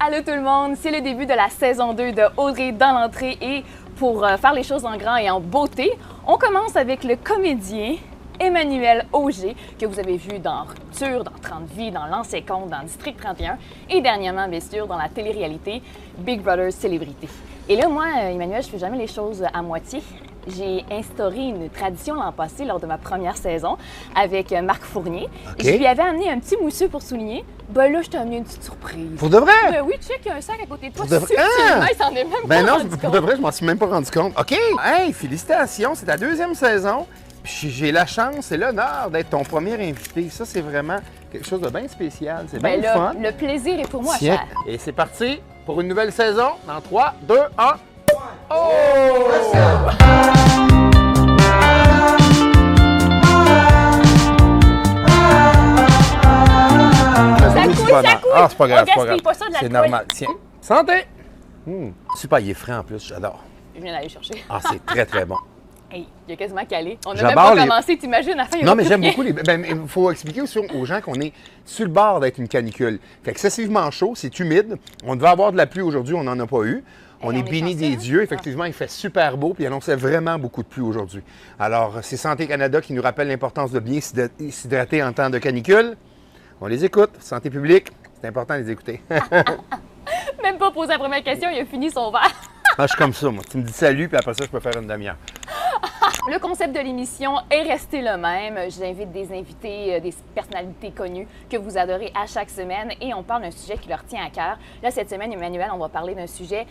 Allô tout le monde, c'est le début de la saison 2 de Audrey dans l'entrée et pour faire les choses en grand et en beauté, on commence avec le comédien Emmanuel Auger, que vous avez vu dans Rupture, dans 30 vies, dans L'ancien compte, dans District 31 et dernièrement, bien sûr, dans la télé-réalité Big Brother Célébrité. Et là, moi, Emmanuel, je fais jamais les choses à moitié. J'ai instauré une tradition l'an passé lors de ma première saison avec Marc Fournier. Okay. Je lui avais amené un petit mousseux pour souligner. Ben là, je t'ai amené une petite surprise. Pour de vrai? Ben oui, check, il y a un sac à côté de toi. Pour de vrai? Subtilement, il s'en est même Ben pas non, rendu pour compte. de vrai, je m'en suis même pas rendu compte. OK! Hey, félicitations, c'est ta deuxième saison. Puis j'ai la chance et l'honneur d'être ton premier invité. Ça, c'est vraiment quelque chose de bien spécial. C'est bien Ben là, fun. le plaisir est pour moi, Tiens. cher. Et c'est parti pour une nouvelle saison dans 3, 2, 1. Oh! Ça coule. Ah, c'est pas grave, On c'est pas gaspille grave. pas ça de C'est l'alcool. normal. Tiens. Santé! Super, il est frais en plus, j'adore. Je viens d'aller chercher. Ah, c'est très, très bon. Hey, il a quasiment calé. On n'a J'adore même pas les- commencé, t'imagines, à la fin, il y Non, aura mais plus j'aime rien. beaucoup les. Ben, il faut expliquer aussi aux gens qu'on est sur le bord d'être une canicule. Fait excessivement chaud, c'est humide. On devait avoir de la pluie aujourd'hui, on n'en a pas eu. On Hey, est on est béni chanceux, des hein? dieux. Effectivement, il fait super beau, puis il annonçait vraiment beaucoup de pluie aujourd'hui. Alors, c'est Santé Canada qui nous rappelle l'importance de bien s'hydrater en temps de canicule. On les écoute. Santé publique, c'est important de les écouter. Même pas posé la première question, il a fini son verre. Ah, je suis comme ça, moi. Tu me dis salut, puis après ça, je peux faire une demi-heure. Le concept de l'émission est resté le même. J'invite des invités, des personnalités connues que vous adorez à chaque semaine et on parle d'un sujet qui leur tient à cœur. Là, cette semaine, Emmanuel, on va parler d'un sujet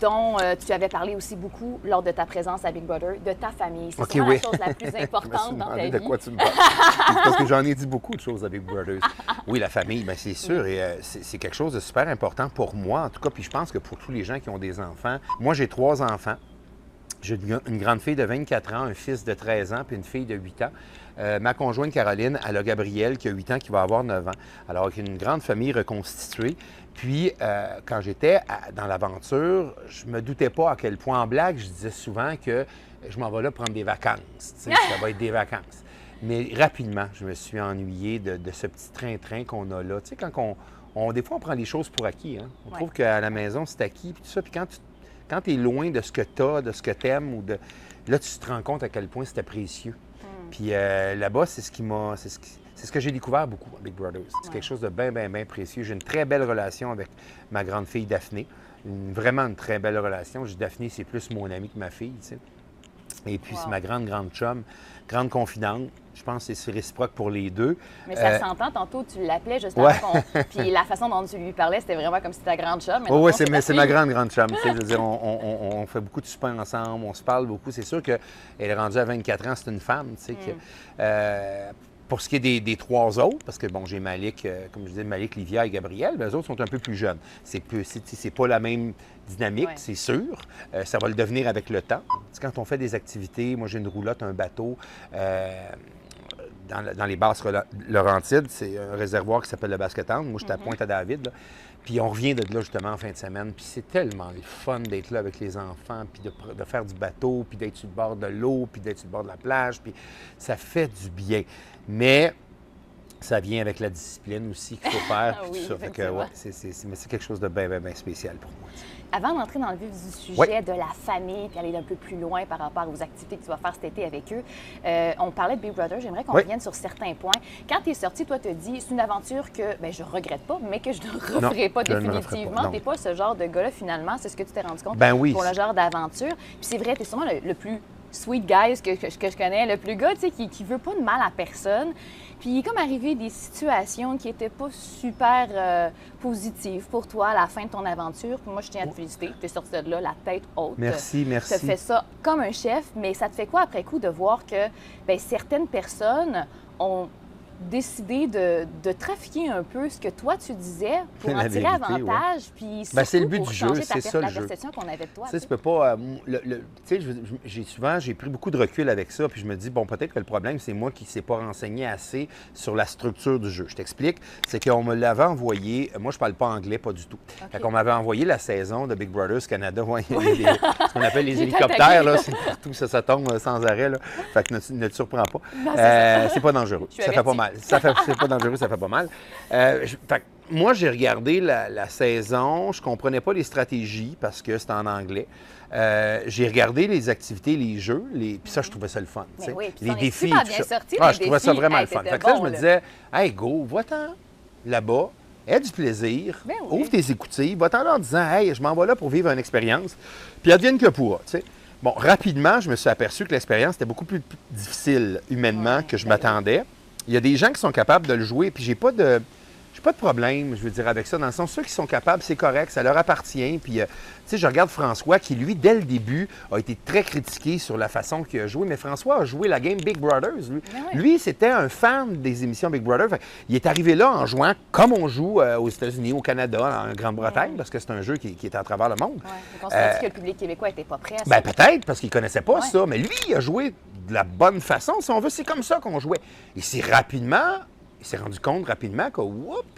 dont tu avais parlé aussi beaucoup lors de ta présence à Big Brother, de ta famille. C'est OK, souvent oui. la chose la plus Je me importante suis dans ta demandé vie. de quoi tu me parles. Parce que j'en ai dit beaucoup de choses avec Brothers. Oui, la famille, bien, c'est sûr. Et c'est quelque chose de super important pour moi, en tout cas. Puis je pense que pour tous les gens qui ont des enfants. Moi, j'ai 3 enfants. J'ai une grande fille de 24 ans, un fils de 13 ans, puis une fille de 8 ans. Ma conjointe Caroline, elle a Gabriel qui a 8 ans, qui va avoir 9 ans. Alors, avec une grande famille reconstituée. Puis, quand j'étais dans l'aventure, je me doutais pas à quel point, en blague, je disais souvent que je m'en vais là prendre des vacances. Tu sais, ça va être des vacances. Mais rapidement, je me suis ennuyé de ce petit train-train qu'on a là. Tu sais, quand des fois, on prend les choses pour acquis. Hein? On trouve qu'à la maison, c'est acquis, puis tout ça. Puis quand tu es loin de ce que tu as, de ce que tu aimes, là, tu te rends compte à quel point c'était précieux. Puis là-bas, c'est ce que j'ai découvert beaucoup avec Big Brothers. C'est quelque chose de bien, bien, bien précieux. J'ai une très belle relation avec ma grande fille Daphné. Vraiment une très belle relation. Daphné, c'est plus mon amie que ma fille, tu sais. Et puis, c'est ma grande, grande chum, grande confidente. Je pense que c'est réciproque pour les deux. Mais ça s'entend, tantôt, tu l'appelais juste Ouais. avant Puis la façon dont tu lui parlais, c'était vraiment comme si c'était ta grande chum. mais Oui, dans le fond, c'est ta ma fille. grande, grande chum. Tu sais, je veux dire, on fait beaucoup de soupers ensemble, on se parle beaucoup. C'est sûr qu'elle est rendue à 24 ans, c'est une femme, tu sais. Pour ce qui est des 3 autres, parce que, bon, j'ai Malik, comme je disais, Malik, Livia et Gabriel, mais les autres sont un peu plus jeunes. C'est pas la même dynamique, Ouais. c'est sûr. Ça va le devenir avec le temps. Tu sais, quand on fait des activités, moi, j'ai une roulotte, un bateau. Dans les basses Laurentides, c'est un réservoir qui s'appelle le Basquetande. Moi, j'étais à Pointe-à-David. Là. Puis on revient de là, justement, en fin de semaine. Puis c'est tellement le fun d'être là avec les enfants, puis de faire du bateau, puis d'être sur le bord de l'eau, puis d'être sur le bord de la plage. Puis ça fait du bien. Mais ça vient avec la discipline aussi qu'il faut faire. puis Oui, tout ça. Fait que, effectivement. ouais, mais c'est quelque chose de bien, bien, bien spécial pour moi. Avant d'entrer dans le vif du sujet Oui. de la famille, puis aller un peu plus loin par rapport aux activités que tu vas faire cet été avec eux, on parlait de Big Brother. J'aimerais qu'on Oui. revienne sur certains points. Quand tu es sorti, toi, tu as dit c'est une aventure que ben, je regrette pas, mais que je ne referai pas je ne le referai définitivement. pas, non. Tu n'es pas ce genre de gars-là, finalement. C'est ce que tu t'es rendu compte Ben oui. pour le genre d'aventure. Puis c'est vrai, tu es sûrement le plus sweet guy que je connais, le plus gars, tu sais, qui veut pas de mal à personne. Puis il est comme arrivé des situations qui n'étaient pas super positives pour toi à la fin de ton aventure. Puis moi, je tiens à te féliciter. Tu es sorti de là la tête haute. Merci, merci. Tu as fait ça comme un chef, mais ça te fait quoi après coup de voir que bien, certaines personnes ont décidé de trafiquer un peu ce que toi tu disais pour en La tirer vérité, avantage, puis Ben, c'est le surtout but pour du jeu, changer c'est ça, le la jeu. perception qu'on avait de toi. Tu sais, tu peux pas. Tu sais, j'ai pris beaucoup de recul avec ça, puis je me dis, bon, peut-être que le problème, c'est moi qui ne s'est pas renseigné assez sur la structure du jeu. Je t'explique. C'est qu'on me l'avait envoyé. Moi, je parle pas anglais, pas du tout. Fait qu'on m'avait envoyé la saison de Big Brothers Canada. Ouais, il y a ce qu'on appelle les Il est hélicoptères, attaqué, là. là. C'est partout, ça tombe sans arrêt, là. Fait que ne te surprends pas. Non, c'est ça. C'est pas dangereux. Je suis Ça fait pas avertie. mal. C'est pas dangereux, ça fait pas mal. Fait que moi, j'ai regardé la saison, je comprenais pas les stratégies parce que c'était en anglais. J'ai regardé les activités, les jeux, puis ça, je trouvais ça le fun. Mais oui, puis les on est défis. super tout bien ça. sortis, Ah, les je trouvais ça défis. vraiment Hey, le fun. c'était Fait que là, bon, je me là. disais, hey, go, va-t'en là-bas, aie du plaisir, Ben oui. ouvre tes écoutilles, va-t'en là en disant, hey, je m'en vais là pour vivre une expérience, puis advienne que pourra, tu sais. Bon, rapidement, je me suis aperçu que l'expérience était beaucoup plus difficile humainement que je m'attendais. Il y a des gens qui sont capables de le jouer, puis j'ai pas de problème, je veux dire, avec ça. Dans le sens, ceux qui sont capables, c'est correct, ça leur appartient. Puis, tu sais, je regarde François qui, lui, dès le début, a été très critiqué sur la façon qu'il a joué. Mais François a joué la game Big Brothers, lui. oui. Lui, c'était un fan des émissions Big Brother. Fait, il est arrivé là en jouant comme on joue aux États-Unis, au Canada, en Grande-Bretagne, parce que c'est un jeu qui est à travers le monde. Ouais. Donc, on s'est dit que le public québécois n'était pas prêt à ça. Ben peut-être, parce qu'il ne connaissait pas Ouais. ça. Mais lui, il a joué de la bonne façon, si on veut. C'est comme ça qu'on jouait. Et c'est rapidement... Il s'est rendu compte rapidement que,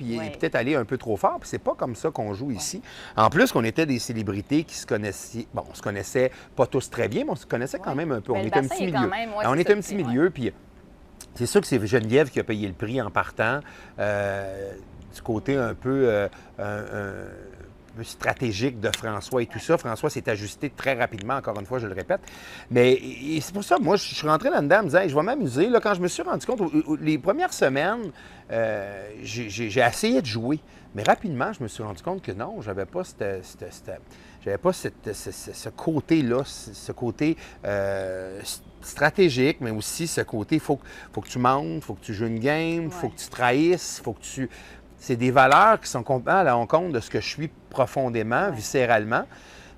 il est peut-être allé un peu trop fort, puis c'est pas comme ça qu'on joue ici. En plus, qu'on était des célébrités qui se connaissaient, bon, on se connaissait pas tous très bien, mais on se connaissait quand même un peu. Mais on le était un bassin petit est milieu. quand même, ouais, on c'est était ça, un petit c'est- milieu, puis c'est sûr que c'est Geneviève qui a payé le prix en partant, du côté un peu stratégique de François et tout ça. François s'est ajusté très rapidement, encore une fois, je le répète. Mais et c'est pour ça, moi, je suis rentré là-dedans en me disant, hey, je vais m'amuser. Là, quand je me suis rendu compte, les premières semaines, j'ai essayé de jouer. Mais rapidement, je me suis rendu compte que non, j'avais pas ce côté-là, ce côté stratégique, mais aussi ce côté, faut que tu montes, faut que tu joues une game, faut que tu trahisses, faut que tu... C'est des valeurs qui sont complètement à l'encontre de ce que je suis profondément, viscéralement.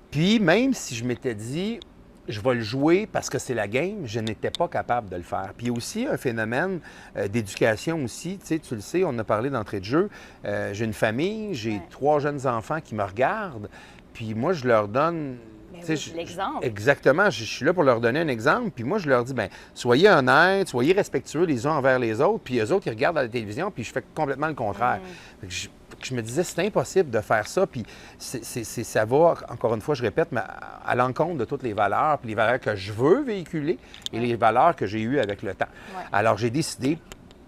Puis même si je m'étais dit, je vais le jouer parce que c'est la game, je n'étais pas capable de le faire. Puis il y a aussi un phénomène d'éducation aussi. Tu sais, tu le sais, on a parlé d'entrée de jeu. J'ai une famille, j'ai 3 jeunes enfants qui me regardent. Puis moi, je leur donne... Mais tu sais, oui, l'exemple. Exactement. Je suis là pour leur donner un exemple. Puis moi, je leur dis, bien, soyez honnêtes, soyez respectueux les uns envers les autres. Puis eux autres, ils regardent à la télévision, puis je fais complètement le contraire. Fait que je me disais, c'est impossible de faire ça. Puis ça va, encore une fois, je répète, mais à l'encontre de toutes les valeurs, puis les valeurs que je veux véhiculer et les valeurs que j'ai eues avec le temps. Ouais. Alors, j'ai décidé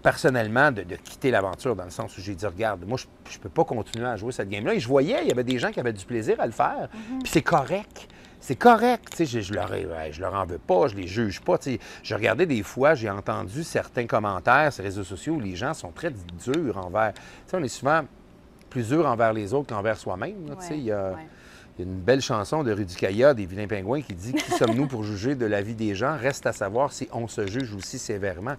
personnellement de quitter l'aventure dans le sens où j'ai dit, regarde, moi, je ne peux pas continuer à jouer cette game-là. Et je voyais, il y avait des gens qui avaient du plaisir à le faire. Puis c'est correct. C'est correct, tu sais, je leur en veux pas, je les juge pas, tu sais. Je regardais des fois, j'ai entendu certains commentaires sur les réseaux sociaux où les gens sont très durs envers... Tu sais, on est souvent plus dur envers les autres qu'envers soi-même, là, tu sais. Il y a une belle chanson de Rudy Kaya, des Vilains Pingouins, qui dit « Qui sommes-nous pour juger de la vie des gens? Reste à savoir si on se juge aussi sévèrement. »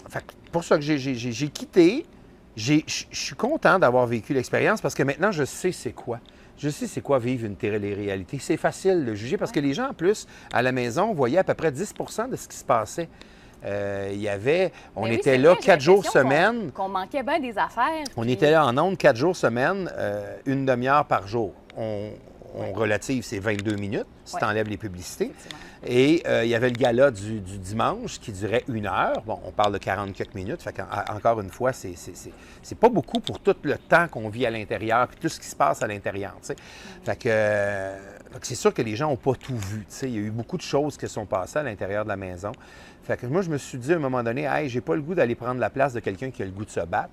Fait que pour ça que j'ai quitté. Je suis content d'avoir vécu l'expérience parce que maintenant, je sais c'est quoi. Je sais c'est quoi vivre une télé-réalité. C'est facile de juger parce que les gens, en plus, à la maison, voyaient à peu près 10 de ce qui se passait. Il y avait... On Mais oui, était c'est là vrai, j'ai 4 jours l'impression semaine. Qu'on manquait bien des affaires. On puis- était là en ondes 4 jours semaine, une demi-heure par jour. On relative, c'est 22 minutes, si tu enlèves les publicités. Effectivement. Et il y avait le gala du dimanche qui durait 1 heure. Bon, on parle de 40 quelques minutes. Fait encore une fois, c'est pas beaucoup pour tout le temps qu'on vit à l'intérieur puis tout ce qui se passe à l'intérieur, tu sais. Fait que c'est sûr que les gens n'ont pas tout vu, tu sais. Il y a eu beaucoup de choses qui sont passées à l'intérieur de la maison. Fait que moi, je me suis dit à un moment donné, hey, j'ai pas le goût d'aller prendre la place de quelqu'un qui a le goût de se battre.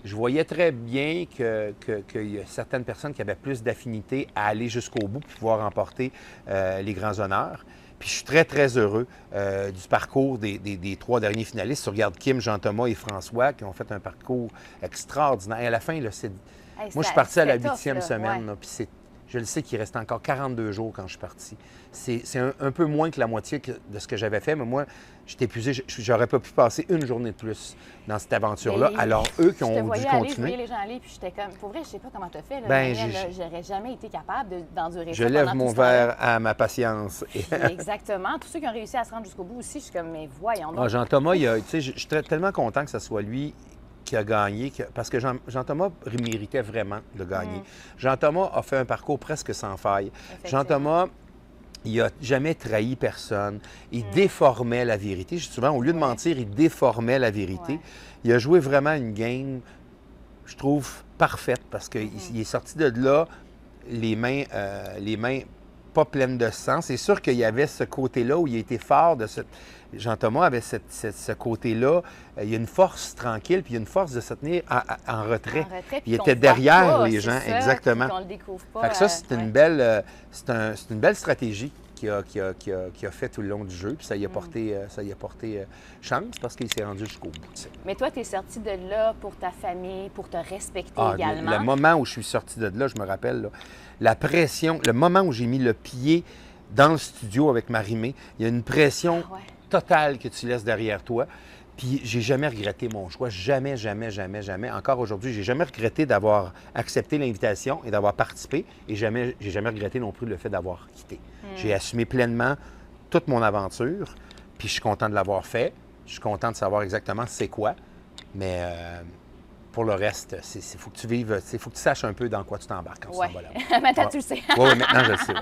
Je voyais très bien qu'il y a certaines personnes qui avaient plus d'affinité à aller jusqu'au bout pour pouvoir remporter les grands honneurs. Puis je suis très, très heureux du parcours des 3 derniers finalistes. Tu regardes Kim, Jean-Thomas et François qui ont fait un parcours extraordinaire. Et à la fin, là, moi, je suis parti à la 8e semaine. Là, puis je le sais qu'il reste encore 42 jours quand je suis parti. C'est un peu moins que la moitié de ce que j'avais fait, mais moi, j'étais épuisé. J'aurais pas pu passer une journée de plus dans cette aventure-là. Alors, eux qui ont dû Je voyais continuer. les gens aller, puis j'étais comme... Pour vrai, je sais pas comment tu as fait. Là, Ben, Daniel, là, j'aurais jamais été capable d'endurer Je ça lève pendant mon tout ce temps-là. verre à ma patience. Exactement. Tous ceux qui ont réussi à se rendre jusqu'au bout aussi, je suis comme, mais voyons donc. Ah, Jean-Thomas, tu sais, je suis tellement content que ce soit lui qui a gagné, parce que Jean-Thomas méritait vraiment de gagner. Jean-Thomas a fait un parcours presque sans faille. Jean-Thomas, il n'a jamais trahi personne. Il déformait la vérité. Souvent, au lieu de mentir, il déformait la vérité. Ouais. Il a joué vraiment une game, je trouve, parfaite, parce qu'il est sorti de là les mains pas pleine de sang. C'est sûr qu'il y avait ce côté-là où il a été fort de ce... Jean-Thomas avait ce côté-là. Il y a une force tranquille, puis il y a une force de se tenir en retrait. Il était derrière les gens, exactement. On le découvre pas. Fait que ça, c'est une belle, c'est une belle stratégie qu'il a fait tout le long du jeu, puis ça y a porté, chance parce qu'il s'est rendu jusqu'au bout. T'sais. Mais toi, tu es sorti de là pour ta famille, pour te respecter également. Le moment où je suis sorti de là, je me rappelle, là, la pression, le moment où j'ai mis le pied dans le studio avec Marie-Mé, il y a une pression totale que tu laisses derrière toi. Puis j'ai jamais regretté mon choix. Jamais, jamais, jamais, jamais. Encore aujourd'hui, j'ai jamais regretté d'avoir accepté l'invitation et d'avoir participé. Et j'ai jamais regretté non plus le fait d'avoir quitté. J'ai assumé pleinement toute mon aventure. Puis je suis content de l'avoir fait. Je suis content de savoir exactement c'est quoi. Mais pour le reste, il faut que tu vives, il faut que tu saches un peu dans quoi tu t'embarques quand tu t'en vas là-bas. Maintenant, tu le sais. Oui, maintenant, je le sais. Ouais.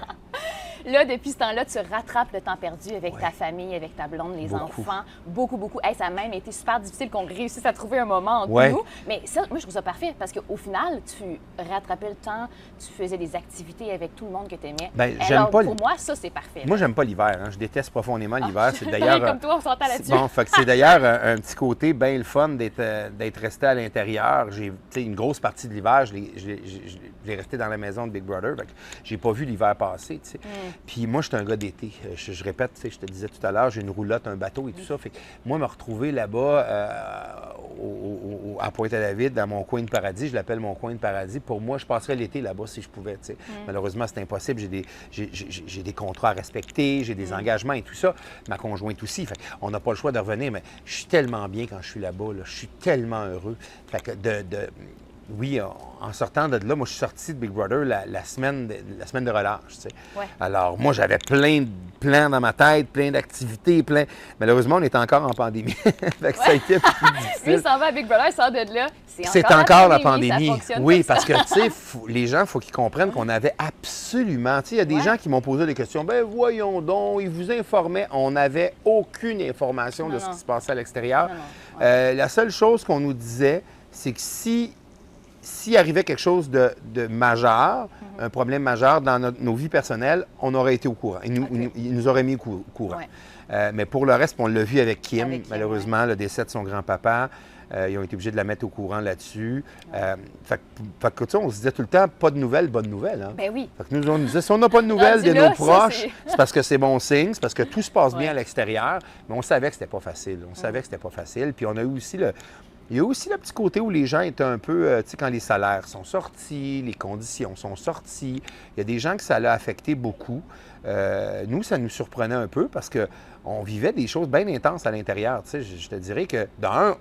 Là, depuis ce temps-là, tu rattrapes le temps perdu avec ta famille, avec ta blonde, les enfants. Beaucoup, beaucoup. Hey, ça a même été super difficile qu'on réussisse à trouver un moment entre nous. Mais ça, moi, je trouve ça parfait parce qu'au final, tu rattrapais le temps, tu faisais des activités avec tout le monde que tu aimais. Bien, alors, pour moi, ça, c'est parfait. Moi, j'aime pas l'hiver. Hein. Je déteste profondément l'hiver. C'est d'ailleurs. Comme toi, on s'entend là-dessus. Bon, fait que c'est d'ailleurs un petit côté bien le fun d'être resté à l'intérieur. J'ai, une grosse partie de l'hiver, je l'ai resté dans la maison de Big Brother. Fait que j'ai pas vu l'hiver passer. Puis moi, je suis un gars d'été. Je répète, je te disais tout à l'heure, j'ai une roulotte, un bateau et tout ça. Fait que moi, me retrouver là-bas à Pointe-à-David, dans mon coin de paradis, je l'appelle mon coin de paradis. Pour moi, je passerais l'été là-bas si je pouvais. Malheureusement, c'est impossible. J'ai des contrats à respecter, j'ai des engagements et tout ça. Ma conjointe aussi. Fait on n'a pas le choix de revenir, mais je suis tellement bien quand je suis là-bas. Là. Je suis tellement heureux. Fait que oui, en sortant de là, moi, je suis sorti de Big Brother la semaine de relâche. Tu sais. Alors, moi, j'avais plein de plans dans ma tête, plein d'activités, Malheureusement, on est encore en pandémie. Fait que ça a été plus difficile. Lui, il s'en va à Big Brother, il sort de là. C'est encore la pandémie. Oui, parce que, tu sais, les gens, il faut qu'ils comprennent qu'on avait absolument... Tu sais, il y a des gens qui m'ont posé des questions. Ben voyons donc, ils vous informaient. On n'avait aucune information de ce qui se passait à l'extérieur. La seule chose qu'on nous disait, c'est que s'il arrivait quelque chose de majeur, un problème majeur dans nos vies personnelles, on aurait été au courant. Il nous aurait mis au courant. Mais pour le reste, on l'a vu avec Kim, malheureusement, le décès de son grand-papa. Ils ont été obligés de la mettre au courant là-dessus. Fait que, on se disait tout le temps, pas de nouvelles, bonne nouvelle. Hein? Ben oui. Fait que nous, on disait, si on n'a pas de nouvelles de nos proches, c'est parce que c'est bon signe, c'est parce que tout se passe bien à l'extérieur. Mais on savait que c'était pas facile. On savait que c'était pas facile. Puis on a eu aussi il y a aussi le petit côté où les gens étaient un peu, tu sais, quand les salaires sont sortis, les conditions sont sorties, il y a des gens que ça l'a affecté beaucoup. Nous, ça nous surprenait un peu parce qu'on vivait des choses bien intenses à l'intérieur. Tu sais, je te dirais que, d'un,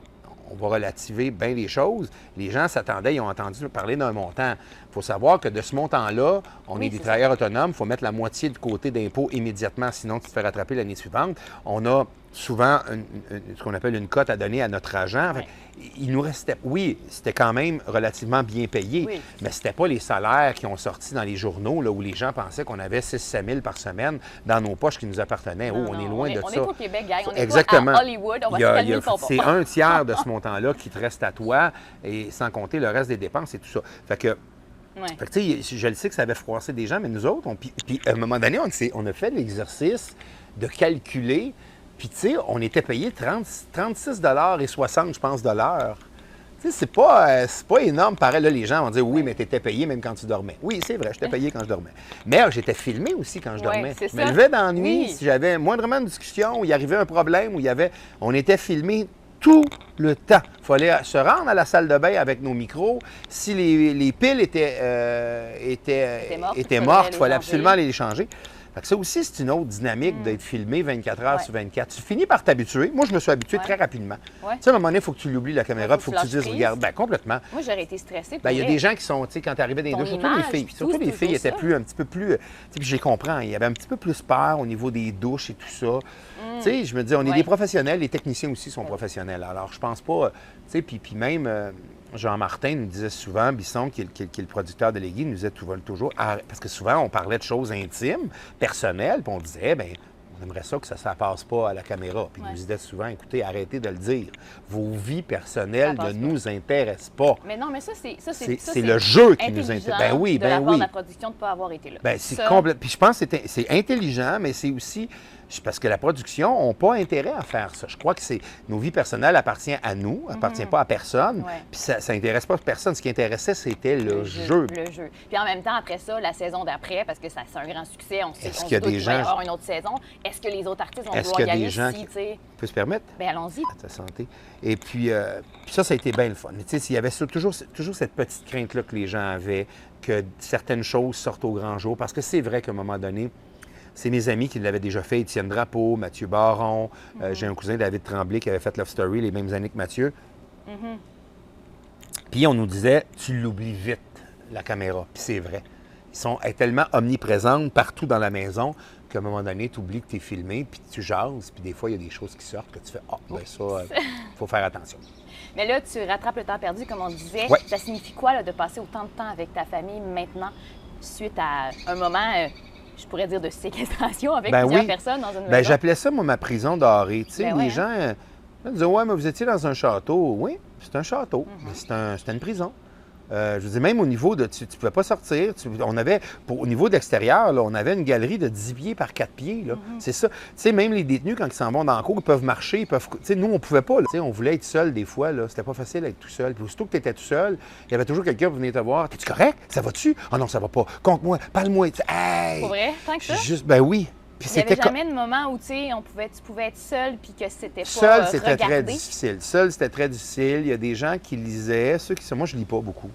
on va relativer bien les choses. Les gens s'attendaient, ils ont entendu parler d'un montant. Il faut savoir que de ce montant-là, on est des travailleurs autonomes, il faut mettre la moitié de côté d'impôt immédiatement, sinon tu te fais rattraper l'année suivante. On a souvent ce qu'on appelle une cote à donner à notre agent. Il nous restait... Oui, c'était quand même relativement bien payé, mais c'était pas les salaires qui ont sorti dans les journaux là, où les gens pensaient qu'on avait 6-7 000 par semaine dans nos poches qui nous appartenaient. On est loin de ça. On est au Québec, gang. On est Exactement. pas à Hollywood. On va se calmer le pompon. C'est un tiers de ce montant-là qui te reste à toi, et sans compter le reste des dépenses et tout ça. Fait que tu sais, je le sais que ça avait froissé des gens, mais nous autres, puis à un moment donné, on a fait l'exercice de calculer. Puis, tu sais, on était payé 36,60 je pense, de l'heure. Tu sais, c'est pas énorme. Pareil, là, les gens vont dire, oui, mais tu étais payé même quand tu dormais. Oui, c'est vrai, j'étais payé quand je dormais. Mais j'étais filmé aussi quand je dormais. Je me levais dans la nuit, si j'avais moindrement de discussion, où il arrivait un problème, on était filmé tout le temps. Il fallait se rendre à la salle de bain avec nos micros. Si les piles étaient mortes, il fallait absolument les changer. Fait que ça aussi, c'est une autre dynamique d'être filmé 24 heures sur 24. Tu finis par t'habituer. Moi, je me suis habitué très rapidement. Tu sais, à un moment donné, il faut que tu l'oublies, la caméra, il faut que tu dises, regarde, complètement. Moi, j'aurais été stressée. Il y a des gens qui sont, tu sais, quand tu arrivais dans les douches, surtout les filles étaient un petit peu plus, puis je les comprends, il y avait un petit peu plus peur au niveau des douches et tout ça. Tu sais, je me dis, on est des professionnels, les techniciens aussi sont professionnels. Alors, je pense pas, tu sais, puis même... Jean-Martin nous disait souvent, Bisson, qui est le producteur de Légui, nous disait toujours, parce que souvent, on parlait de choses intimes, personnelles, puis on disait, bien, On aimerait ça que ça ne passe pas à la caméra. Puis Ouais. il nous disait souvent, écoutez, arrêtez de le dire. Vos vies personnelles Ça ne passe pas. nous intéressent pas. Mais non, mais ça, C'est le jeu qui nous intelligent intéresse. Ben oui, de la ben part oui. de la production de ne pas avoir été là. Ben, c'est Ça, complètement. Puis je pense que c'est intelligent, mais c'est aussi parce que la production n'a pas intérêt à faire ça. Je crois que nos vies personnelles appartiennent à nous, appartiennent pas à personne. Ouais. Puis ça n'intéresse pas personne. Ce qui intéressait, c'était le jeu. Le jeu. Puis en même temps, après ça, la saison d'après, parce que c'est un grand succès, on sait Est-ce on qu'il y a se doute des qu'il va y gens avoir une autre saison. Est-ce que les autres artistes vont Est-ce vouloir qu'il y y a aller des gens si, qui- tu sais? peut se permettre? Ben allons-y. À ta santé. Et puis ça a été bien le fun. Tu sais, il y avait toujours cette petite crainte-là que les gens avaient, que certaines choses sortent au grand jour. Parce que c'est vrai qu'à un moment donné, c'est mes amis qui l'avaient déjà fait, Étienne Drapeau, Mathieu Baron. J'ai un cousin, David Tremblay, qui avait fait Love Story les mêmes années que Mathieu. Puis on nous disait, tu l'oublies vite, la caméra. Puis c'est vrai. Elle est tellement omniprésente partout dans la maison qu'à un moment donné, tu oublies que tu es filmé, puis tu jases, puis des fois, il y a des choses qui sortent que tu fais, ah, ben ça, il faut faire attention. Mais là, tu rattrapes le temps perdu, comme on disait. Ouais. Ça signifie quoi là, de passer autant de temps avec ta famille maintenant, suite à un moment, je pourrais dire, de séquestration avec Ben plusieurs oui. personnes dans une Ben, maison? j'appelais ça, moi, ma prison dorée. Tu sais, Ben les ouais, gens disaient, ouais, mais vous étiez dans un château. Oui, c'est un château, mais c'était une prison. Je veux dire, même au niveau de. Tu ne pouvais pas sortir. Au niveau de l'extérieur, là, on avait une galerie de 10 pieds par 4 pieds. Là. C'est ça. Tu sais, même les détenus, quand ils s'en vont dans le cour, ils peuvent marcher. Tu sais, nous, on ne pouvait pas. Là. Tu sais, on voulait être seul des fois. Là. C'était pas facile d'être tout seul. Puis aussitôt que tu étais tout seul, il y avait toujours quelqu'un qui venait te voir. T'es-tu correct? Ça va-tu? Ah non, ça va pas. Conte-moi, parle-moi. Hey! Pour vrai? Tant que ça? Ben oui. Puis Il n'y avait c'était jamais de moment où, tu sais, tu pouvais être seul puis que c'était pas Seul, c'était très regardé? difficile. Seul, c'était très difficile. Il y a des gens qui lisaient. Moi, je lis pas beaucoup.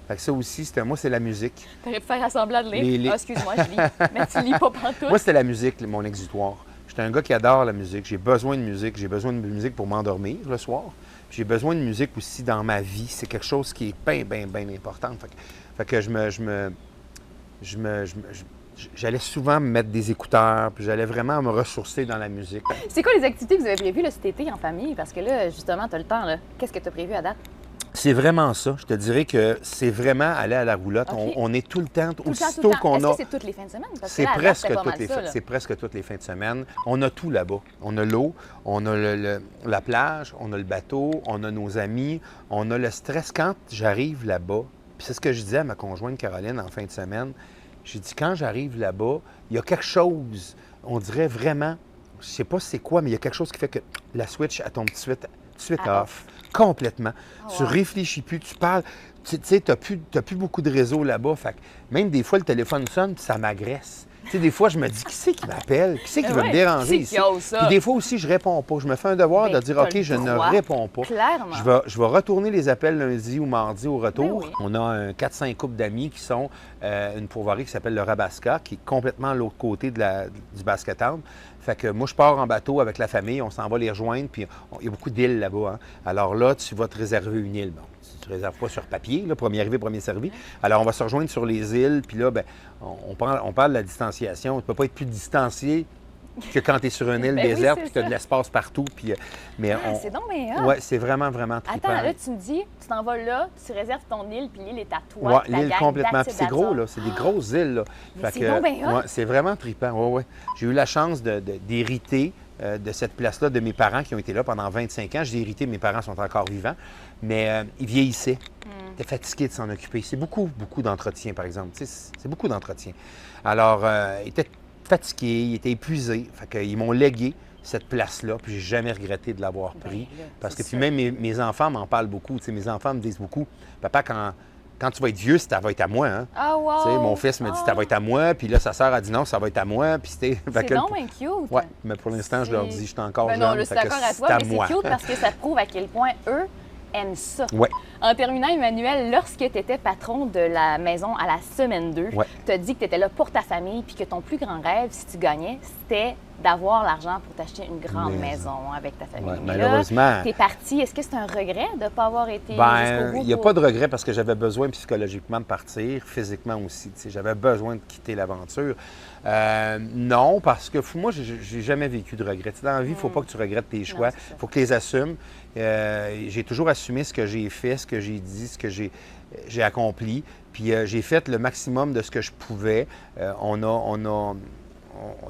Fait que ça aussi, moi, c'est la musique. T'aurais pu faire semblant de lire. Ah, excuse-moi, je lis. Mais tu lis pas pantoute. Moi, c'était la musique, mon exutoire. J'étais un gars qui adore la musique. J'ai besoin de musique. J'ai besoin de musique pour m'endormir le soir. Puis j'ai besoin de musique aussi dans ma vie. C'est quelque chose qui est bien, bien, bien important. Fait que j'allais souvent me mettre des écouteurs, puis j'allais vraiment me ressourcer dans la musique. C'est quoi les activités que vous avez prévues là, cet été en famille? Parce que là, justement, tu as le temps. Là. Qu'est-ce que tu as prévu à date? C'est vraiment ça. Je te dirais que c'est vraiment aller à la roulotte. OK. On est tout le temps, Tout le aussitôt temps. qu'on Est-ce a... que c'est toutes les fins de semaine? Parce que C'est là, à date, presque, c'était pas mal toutes les ça, là. c'est presque toutes les fins de semaine. On a tout là-bas. On a l'eau, on a la plage, on a le bateau, on a nos amis, on a le stress quand j'arrive là-bas. Puis c'est ce que je disais à ma conjointe Caroline en fin de semaine. J'ai dit, quand j'arrive là-bas, il y a quelque chose, on dirait vraiment, je sais pas c'est quoi, mais il y a quelque chose qui fait que la switch, elle tombe tout de suite Ah, off. Complètement. Oh, Tu wow. réfléchis plus, tu parles. Tu sais, tu n'as plus beaucoup de réseau là-bas. Fait que même des fois, le téléphone sonne, puis ça m'agresse. Tu sais, des fois, je me dis, qui c'est qui m'appelle? Qui c'est qui va me Ouais, déranger qui c'est ici? qui ose ça? Puis des fois aussi, je réponds pas. Je me fais un devoir Ben, de dire, t'as OK, le je ne droit. réponds pas. Clairement. Je vais retourner les appels lundi ou mardi au retour. Ben oui. On a un 4-5 couples d'amis qui sont une pourvoirie qui s'appelle le Rabasca, qui est complètement à l'autre côté du Basket-Town. Fait que moi, je pars en bateau avec la famille, on s'en va les rejoindre, puis il y a beaucoup d'îles là-bas. Hein. Alors là, tu vas te réserver une île. Bon, tu ne réserves pas sur papier, là, premier arrivé, premier servi. Alors, on va se rejoindre sur les îles, puis là, ben, on parle de la distanciation. Tu ne peux pas être plus distancié que quand tu es sur une île Ben oui, déserte, c'est puis tu as ça. de l'espace partout. Puis, mais Ah, c'est donc bien hot. ouais, c'est vraiment, vraiment trippant. Attends, là, tu me dis, tu t'en vas là, tu réserves ton île, puis l'île est à toi. Ouais, ta l'île gang, complètement. that's Puis it, c'est that's gros, all. là. C'est des grosses îles, là. Mais c'est donc bien hot. ouais, c'est vraiment trippant. Ouais, ouais. J'ai eu la chance d'hériter de cette place-là de mes parents qui ont été là pendant 25 ans. J'ai hérité, mes parents sont encore vivants, mais ils vieillissaient. Ils étaient fatigués de s'en occuper. C'est beaucoup, beaucoup d'entretien, par exemple. Tu sais, c'est beaucoup d'entretien. Alors, ils étaient fatigués, ils étaient épuisés. Fait qu'ils m'ont légué cette place-là, puis j'ai jamais regretté de l'avoir pris. Ben là, Parce que c'est puis sûr. même mes enfants m'en parlent beaucoup. Tu sais, mes enfants me disent beaucoup, papa, quand tu vas être vieux, ça va être à moi. Hein? Ah, wow! Tu sais, mon fils me dit, ça va être à moi. Puis là, sa sœur a dit non, ça va être à moi. Puis c'était. Fait C'est que- donc bien cute. Ouais, mais pour l'instant, je leur dis, je suis encore Ben jeune. non, là, c'est fait que d'accord à c'est toi, à mais moi. c'est cute parce que ça prouve à quel point eux aiment ça. Ouais. En terminant, Emmanuel, lorsque tu étais patron de la maison à la semaine 2, Ouais. tu as dit que tu étais là pour ta famille puis que ton plus grand rêve, si tu gagnais, c'était d'avoir l'argent pour t'acheter une grande maison avec ta famille. Ouais, Mais malheureusement. là, tu es parti. Est-ce que c'est un regret de ne pas avoir été jusqu'au Ben, bout? il n'y a pour- pas de regret parce que j'avais besoin psychologiquement de partir, physiquement aussi. Tu sais, j'avais besoin de quitter l'aventure. Non, parce que moi, j'ai jamais vécu de regrets. Tu sais, dans la vie, il ne faut pas que tu regrettes tes choix. c'est ça. Il faut que tu les assumes. J'ai toujours assumé ce que j'ai fait, ce que j'ai dit, ce que j'ai accompli. Puis j'ai fait le maximum de ce que je pouvais. On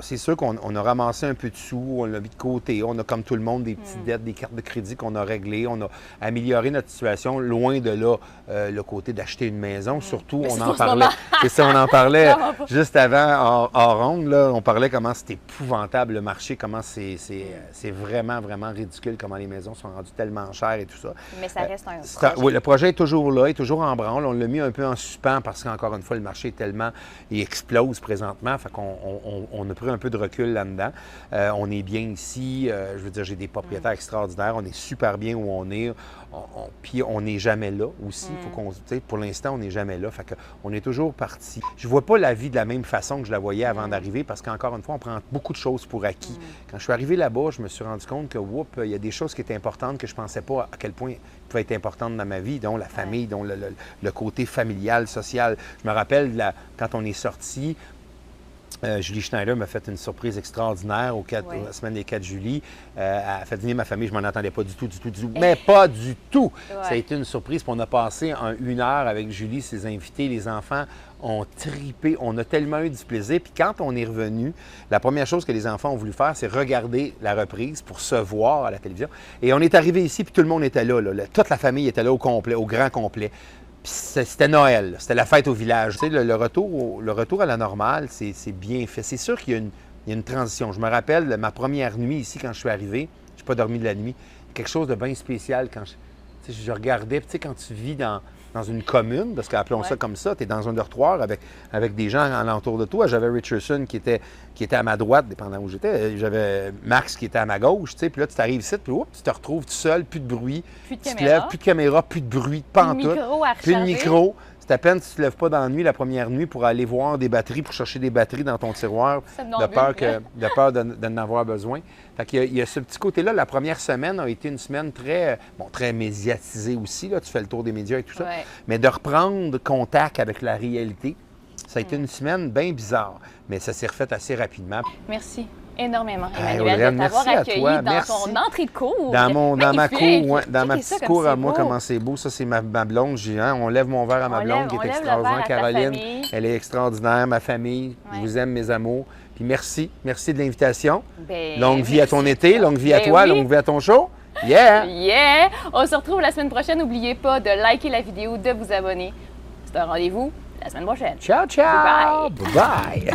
c'est sûr qu'on a ramassé un peu de sous, on l'a mis de côté. On a, comme tout le monde, des petites dettes, des cartes de crédit qu'on a réglées. On a amélioré notre situation. Loin de là, le côté d'acheter une maison. Surtout, Mais on c'est en pour ce parlait. moment. C'est ça, on en parlait Vraiment pas. juste avant, hors onde, là. On parlait comment c'est épouvantable le marché, comment c'est vraiment, vraiment ridicule, comment les maisons sont rendues tellement chères et tout ça. Mais ça reste un C'est projet. oui, le projet est toujours là, est toujours en branle. On l'a mis un peu en suspens parce qu'encore une fois, le marché est tellement... Il explose présentement, fait qu'on on a pris un peu de recul là-dedans. On est bien ici. Je veux dire, j'ai des propriétaires extraordinaires. On est super bien où on est. Puis on n'est jamais là aussi. Faut qu'on, tu sais, pour l'instant, on n'est jamais là. Fait qu'on est toujours parti. Je ne vois pas la vie de la même façon que je la voyais avant d'arriver parce qu'encore une fois, on prend beaucoup de choses pour acquis. Quand je suis arrivé là-bas, je me suis rendu compte que, il y a des choses qui étaient importantes que je ne pensais pas à quel point pouvaient être importantes dans ma vie, dont la famille, dont le côté familial, social. Je me rappelle, quand on est sorti, Julie Schneider m'a fait une surprise extraordinaire la semaine des 4 juillet. Elle a fait venir ma famille, je m'en attendais pas du tout. Mais pas du tout! Ouais. Ça a été une surprise. Puis on a passé une heure avec Julie, ses invités, les enfants ont tripé. On a tellement eu du plaisir. Puis quand on est revenu, la première chose que les enfants ont voulu faire, c'est regarder la reprise pour se voir à la télévision. Et on est arrivé ici, puis tout le monde était là. Toute la famille était là au complet, au grand complet. Puis c'était Noël, c'était la fête au village. Tu sais, le retour à la normale, c'est bien fait. C'est sûr qu'il y a une transition. Je me rappelle de ma première nuit ici, quand je suis arrivé, je n'ai pas dormi de la nuit. Quelque chose de bien spécial quand je regardais. Tu sais, quand tu vis dans une commune, parce qu'appelons ça comme ça, tu es dans un dortoir avec des gens alentour de toi. J'avais Richardson qui était à ma droite, dépendant où j'étais. J'avais Max qui était à ma gauche, tu sais. Puis là, tu t'arrives ici, puis tu te retrouves tout seul, plus de bruit. Plus de Tu te caméra. lèves, plus de caméra, plus de bruit, pas en Plus tout. de micro à Plus de recharger. micro. C'est à peine si tu ne te lèves pas dans la nuit, la première nuit, pour aller voir des batteries, pour chercher des batteries dans ton tiroir, de peur d'en avoir besoin. Fait qu'il y a ce petit côté-là. La première semaine a été une semaine très médiatisée aussi. Là. Tu fais le tour des médias et tout ça. Ouais. Mais de reprendre contact avec la réalité, ça a été une semaine bien bizarre. Mais ça s'est refait assez rapidement. Merci énormément, Hey, Emmanuel, Audrey, de t'avoir merci à accueilli toi. dans Merci. ton entrée de cours. Dans ma Magnifique. cour, dans ma Checkez ça petite comme cour à c'est moi, beau. comment c'est beau. Ça, c'est ma blonde. On lève mon verre à ma blonde qui on est lève le extraordinaire. verre à ta Caroline, famille. elle est extraordinaire. Ma famille, je Ouais. vous aime, mes amours. Puis merci de l'invitation. Ben, Longue vie à ton merci. été, longue vie à Ben toi, oui. longue vie à ton show. Yeah! Yeah! On se retrouve la semaine prochaine. N'oubliez pas de liker la vidéo, de vous abonner. C'est un rendez-vous la semaine prochaine. Ciao, ciao! Bye. Bye!